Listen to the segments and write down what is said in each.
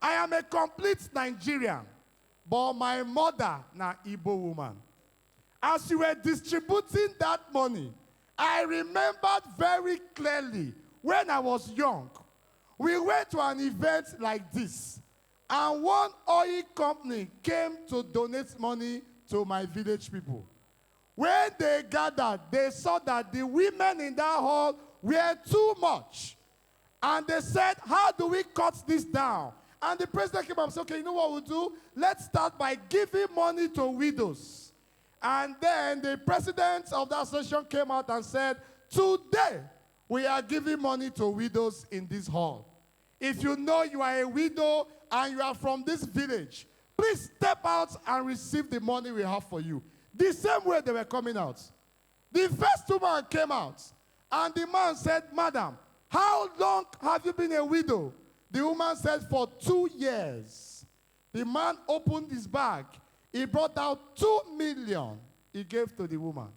I am a complete Nigerian, but my mother na Igbo woman. As you were distributing that money, I remembered very clearly when I was young, we went to an event like this, and one oil company came to donate money to my village people. When they gathered, they saw that the women in that hall were too much. And they said, how do we cut this down? And the president came up and said, okay, you know what we'll do? Let's start by giving money to widows. And then the president of the association came out and said, today we are giving money to widows in this hall. If you know you are a widow and you are from this village, please step out and receive the money we have for you. The same way they were coming out. The first woman came out, and the man said, madam, how long have you been a widow? The woman said, for 2 years. The man opened his bag. He brought out 2 million. He gave to the woman.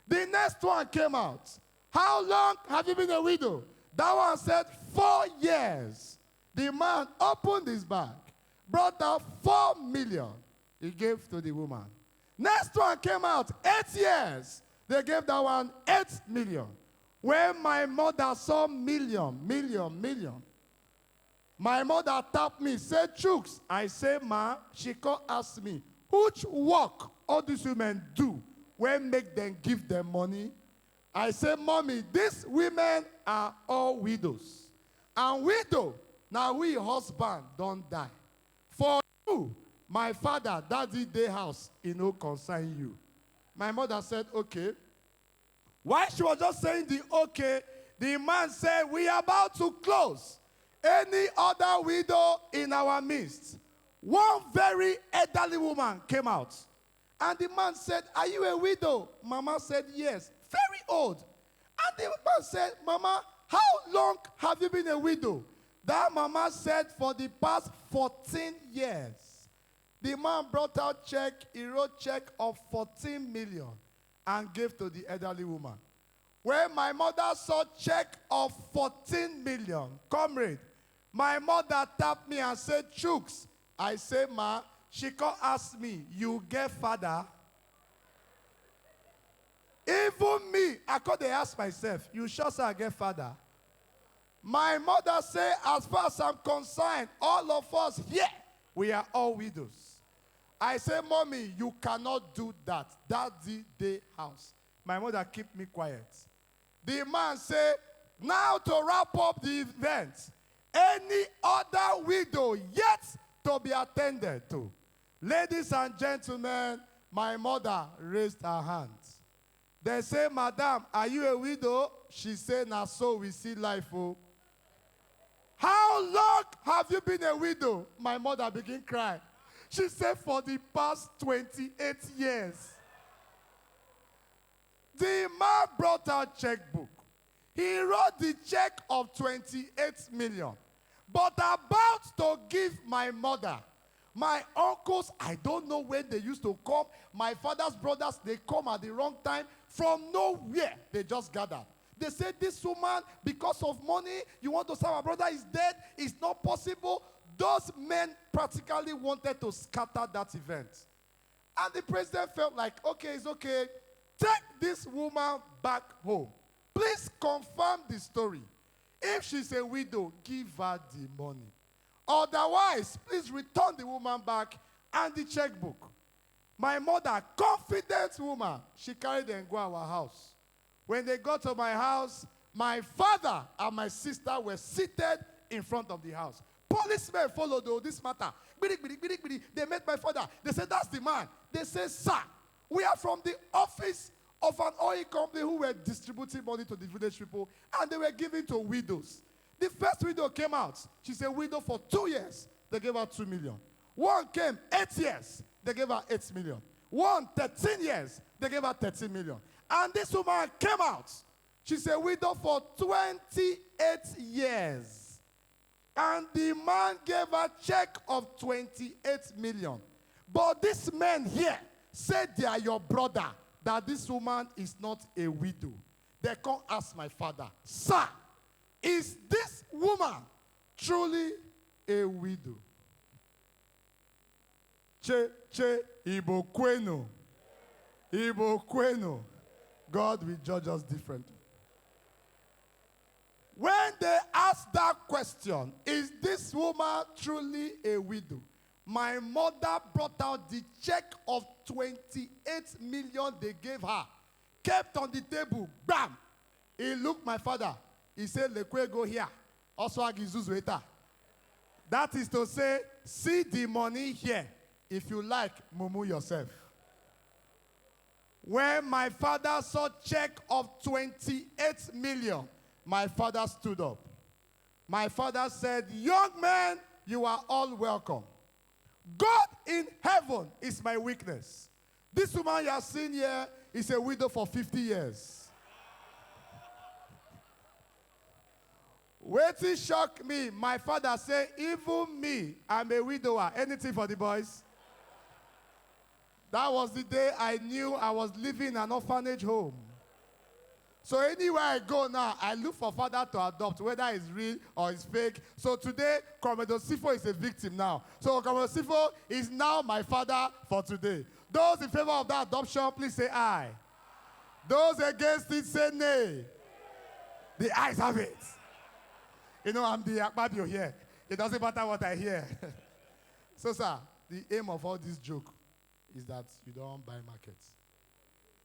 The next one came out. How long have you been a widow? That one said 4 years. The man opened his bag, brought out 4 million. He gave to the woman. Next one came out, 8 years. They gave that one 8 million. When my mother saw million, my mother tapped me, said, Chooks. I say, ma, she can't ask me, which work all these women do when make them give them money? I say, mommy, these women are all widows. And widow, now we husband don't die. For you, my father, daddy day house, it no concern you. My mother said, okay. While she was just saying the okay, the man said, we are about to close. Any other widow in our midst? One very elderly woman came out. And the man said, are you a widow? Mama said, yes. Very old. And the man said, mama, how long have you been a widow? That mama said, for the past 14 years. The man brought out check, he wrote check of 14 million and gave to the elderly woman. When my mother saw check of 14 million, comrade, my mother tapped me and said, Chooks. I say, ma, she can't ask me, you get father? Even me, I could ask myself, you sure say I get father? My mother say, as far as I'm concerned, all of us here, we are all widows. I say, mommy, you cannot do that. Daddy day house. My mother keep me quiet. The man say, now to wrap up the event, any other widow yet to be attended to. Ladies and gentlemen, my mother raised her hands. They say, madam, are you a widow? She said, now so we see life. Oh. How long have you been a widow? My mother began crying. She said, for the past 28 years. The man brought out checkbook. He wrote the check of 28 million. But about to give my mother, my uncles, I don't know when they used to come. My father's brothers, they come at the wrong time. From nowhere, they just gathered. They said, this woman, because of money, you want to say our brother is dead? It's not possible. Those men practically wanted to scatter that event. And the president felt like, okay, it's okay. Take this woman back home. Please confirm the story. If she's a widow, give her the money. Otherwise, please return the woman back and the checkbook. My mother, confident woman, she carried them go our house. When they got to my house, my father and my sister were seated in front of the house. Policemen followed this matter. They met my father. They said, that's the man. They said, sir, we are from the office of an oil company who were distributing money to the village people, and they were giving to widows. The first widow came out. She's a widow for 2 years. They gave her 2 million. One came 8 years. They gave her 8 million. One, 13 years. They gave her 13 million. And this woman came out. She's a widow for 28 years. And the man gave her a check of 28 million. But this man here said they are your brother, that this woman is not a widow. They can't ask my father, sir, is this woman truly a widow. Che, Ibo Kweno. Ibo Kweno. God will judge us differently. When they ask that question, is this woman truly a widow? My mother brought out the check of 28 million they gave her, kept on the table, bam! He looked my father. He said, Lekwe, go here. Also, Agizuzueta. That is to say, see the money here. If you like, mumu yourself. When my father saw check of 28 million, my father stood up. My father said, young man, you are all welcome. God in heaven is my weakness. This woman you are seeing here is a widow for 50 years. Waiting shocked me. My father said, even me, I'm a widower. Anything for the boys? That was the day I knew I was living in an orphanage home. So anywhere I go now, I look for father to adopt, whether it's real or it's fake. So today, Commodore Sifo is a victim now. So Commodore Sifo is now my father for today. Those in favor of that adoption, please say aye. Those against it, say nay. The ayes have it. You know, I'm the Akpabio here. It doesn't matter what I hear. So, sir, the aim of all this joke is that you don't buy markets.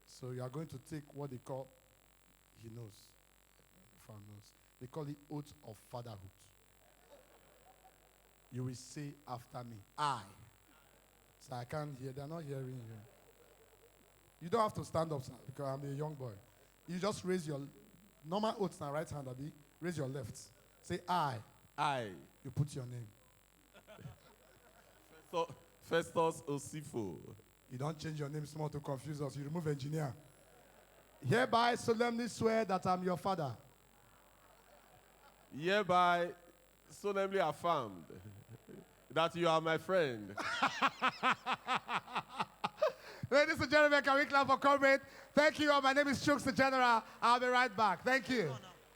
So you are going to take what they call, he knows, Farm knows, they call it oath of fatherhood. You will say after me, I. So I can't hear, they're not hearing you. You don't have to stand up, sir, because I'm a young boy. You just raise your normal oath now, right hand, Abi. Raise your left. Say I. I. You put your name. Festus Osifo. You don't change your name small to confuse us. You remove engineer. Hereby solemnly swear that I'm your father. Hereby solemnly affirmed that you are my friend. Ladies and gentlemen, can we clap for Comrade? Thank you all. My name is Chooks the General. I'll be right back. Thank you.